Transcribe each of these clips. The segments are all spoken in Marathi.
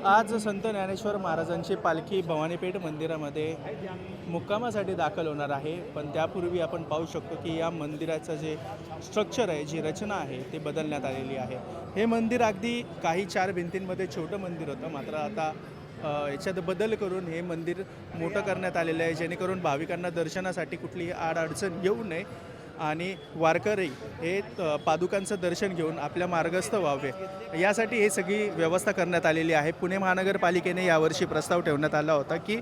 आज संत ज्ञानेश्वर महाराजांची पालखी भवानीपेठ मंदिरामध्ये मुक्कामासाठी दाखल होणार आहे। पण त्यापूर्वी आपण पाहू शकतो की या मंदिराचं जे स्ट्रक्चर आहे, जी रचना आहे, ते बदलण्यात आलेली आहे। हे मंदिर अगदी काही 4 भिंतींमध्ये छोटं मंदिर होतं, मात्र आता याच्यात बदल करून हे मंदिर मोठं करण्यात आलेलं आहे, जेणेकरून भाविकांना दर्शनासाठी कुठलीही अडचण येऊ नये आणि वारकरी हे पादुकांचं दर्शन घेऊन आपल्या मार्गस्थ व्हावे, यासाठी हे सगळी व्यवस्था करण्यात आलेली आहे। पुणे महानगरपालिकेने यावर्षी प्रस्ताव ठेवण्यात आला होता की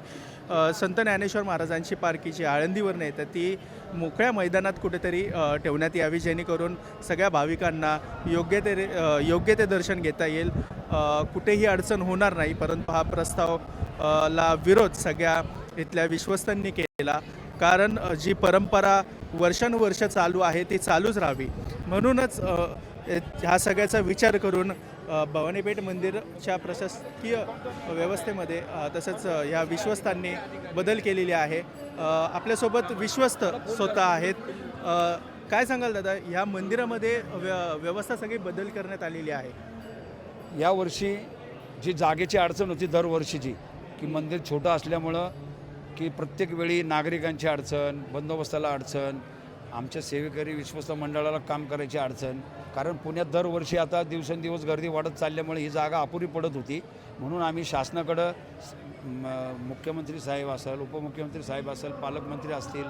संत ज्ञानेश्वर महाराजांची पालखी जी आळंदीवर नाही तर ती मोकळ्या मैदानात कुठेतरी ठेवण्यात यावी, जेणेकरून सगळ्या भाविकांना योग्य ते दर्शन घेता येईल, कुठेही अडचण होणार नाही। परंतु हा प्रस्ताव ला विरोध सगळ्या इथल्या विश्वस्तांनी केला, कारण जी परंपरा वर्षानुवर्ष चालू आहे ती चालूच राहावी, म्हणूनच ह्या सगळ्याचा विचार करून भवानीपेठ मंदिरच्या प्रशासकीय व्यवस्थेमध्ये तसंच या विश्वस्तांनी बदल केलेले आहे। आपल्यासोबत विश्वस्त स्वतः आहेत। काय सांगाल दादा, ह्या मंदिरामध्ये व्यवस्था सगळी बदल करण्यात आलेली आहे? यावर्षी जी जागेची अडचण होती दरवर्षीची, की मंदिर छोटं असल्यामुळं की प्रत्येक वेळी नागरिकांची अडचण, बंदोबस्ताला अडचण, आमच्या सेवेकरी विश्वस्त मंडळाला काम करायची अडचण, कारण पुण्यात दरवर्षी आता दिवसेंदिवस गर्दी वाढत चालल्यामुळे ही जागा अपुरी पडत होती। म्हणून आम्ही शासनाकडं मुख्यमंत्री साहेब असेल, उपमुख्यमंत्री साहेब असेल, पालकमंत्री असतील,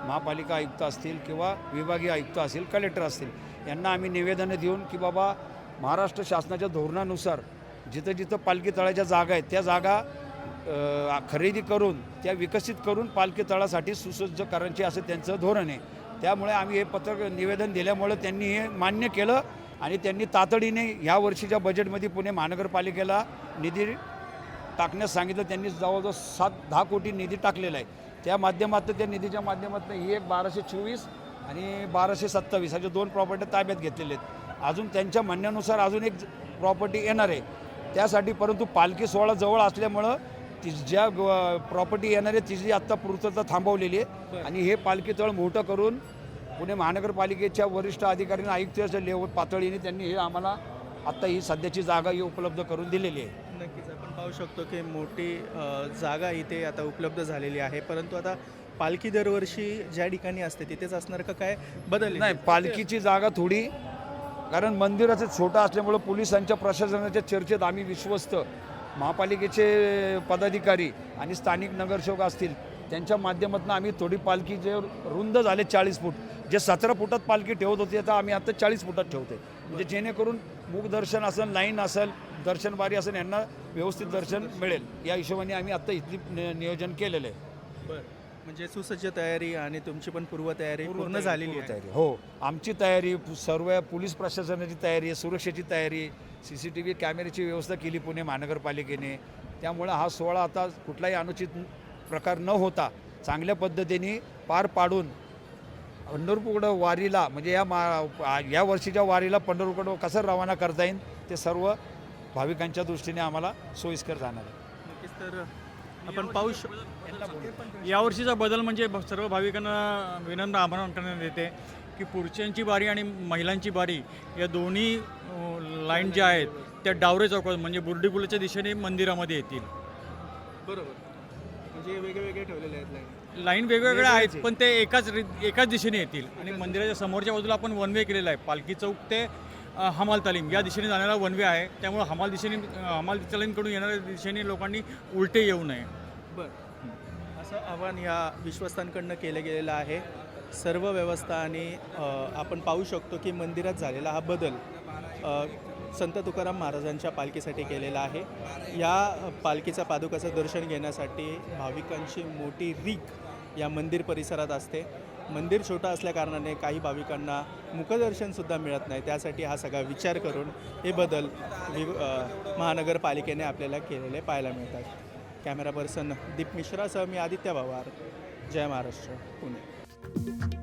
महापालिका आयुक्त असतील किंवा विभागीय आयुक्त असतील, कलेक्टर असतील, यांना आम्ही निवेदनं देऊन की बाबा महाराष्ट्र शासनाच्या धोरणानुसार जिथं जिथं पालखी तळाच्या जागा आहेत त्या जागा खरेदी करून त्या विकसित करून पालखी तळासाठी सुसज्ज करायचे असं त्यांचं धोरण आहे। त्यामुळे आम्ही हे पत्रक निवेदन दिल्यामुळे त्यांनी हे मान्य केलं आणि त्यांनी तातडीने ह्या वर्षीच्या बजेटमध्ये पुणे महानगरपालिकेला निधी टाकण्यास सांगितलं। त्यांनी जवळजवळ 7-10 कोटी निधी टाकलेला आहे। त्या माध्यमातून त्या निधीच्या माध्यमातून ही एक 1224 आणि 1227 अशा 2 प्रॉपर्टी ताब्यात घेतलेल्या आहेत। अजून त्यांच्या म्हणण्यानुसार अजून एक प्रॉपर्टी येणार आहे त्यासाठी, परंतु पालखी सोहळा जवळ असल्यामुळं ती ज्या प्रॉपर्टी येणार आहे तिची आत्ता पूर्तता थांबवलेली आहे आणि हे पालखी तळ मोठं करून पुणे महानगरपालिकेच्या वरिष्ठ अधिकाऱ्यांनी आयुक्ताच्या लेवल पातळीने त्यांनी हे आम्हाला आत्ता ही सध्याची जागा ही उपलब्ध करून दिलेली आहे। नक्कीच आपण पाहू शकतो की मोठी जागा इथे आता उपलब्ध झालेली आहे, परंतु आता पालखी दरवर्षी ज्या ठिकाणी असते तिथेच असणार का, काय बदल नाही? पालखीची जागा थोडी, कारण मंदिराचं छोटं असल्यामुळं पोलिसांच्या प्रशासनाच्या चर्चेत आम्ही विश्वस्त महापालिकेचे पदाधिकारी आणि स्थानिक नगरसेवक असतील त्यांच्या माध्यमातून आम्ही थोडी पालखी जे रुंद झाले 40 फूट, जे 17 फुटात पालखी ठेवत होती आता आम्ही आता 40 फुटात ठेवते, म्हणजे जेणेकरून मुखदर्शन असेल, लाईन असेल, दर्शन बारी असेल, यांना व्यवस्थित दर्शन मिळेल या हिशोबाने आम्ही आता इथली नियोजन केलेलं आहे। बरं, म्हणजे सुसज्ज तयारी आणि तुमची पण पूर्वतयारी पूर्ण झालेली आहे? हो, आमची तयारी, सर्व पोलीस प्रशासनाची तयारी, सुरक्षेची तयारी, CCTV कॅमेऱ्याची व्यवस्था केली पुणे महानगरपालिकेने। त्यामुळे हा सोहळा आता कुठलाही अनुचित प्रकार न होता चांगल्या पद्धतीने पार पाडून पंढरपूरकडं वारीला, म्हणजे या वर्षीच्या वारीला पंढरपूरकडं कसं रवाना करता येईल ते सर्व भाविकांच्या दृष्टीने आम्हाला सोयीस्कर जाणार आहे। नक्कीच, तर आपण पाहू शकतो यावर्षीचा बदल म्हणजे सर्व भाविकांना विनम्र आवाहन करण्यात येते की पुरुषांची बारी आणि महिलांची बारी या दोन्ही लाईन ज्या आहेत त्या डावरे चौकात म्हणजे बुर्डी पुलाच्या दिशेने मंदिरामध्ये येतील। बरोबर, म्हणजे वेगवेगळे ठेवलेले आहेत लाईन वेगवेगळ्या आहेत पण ते एकाच दिशेने येतील आणि मंदिराच्या समोरच्या बाजूला आपण वन वे केलेला आहे। पालखी चौक ते हमाल तालीम या दिशेने जाणारा वन वे आहे, त्यामुळे हमाल तालीमकडून येणाऱ्या दिशेने लोकांनी उलटे येऊ नये। बरं, असं आवाहन या विश्वस्तांकडनं केलं गेलेलं आहे। सर्व व्यवस्था आणि आपण पाहू शकतो की मंदिरात झालेला हा बदल संत तुकाराम महाराजांच्या पालखीसाठी केलेला आहे। या पालखीचा पादुकाचं दर्शन घेण्यासाठी भाविकांची मोठी रीघ या मंदिर परिसरात असते। मंदिर छोटं असल्याकारणाने काही भाविकांना मुखदर्शनसुद्धा मिळत नाही, त्यासाठी हा सगळा विचार करून हे बदल महानगरपालिकेने आपल्याला केलेले पाहायला मिळतात। कॅमेरा पर्सन दीप मिश्रासह मी आदित्य पवार, जय महाराष्ट्र, पुणे।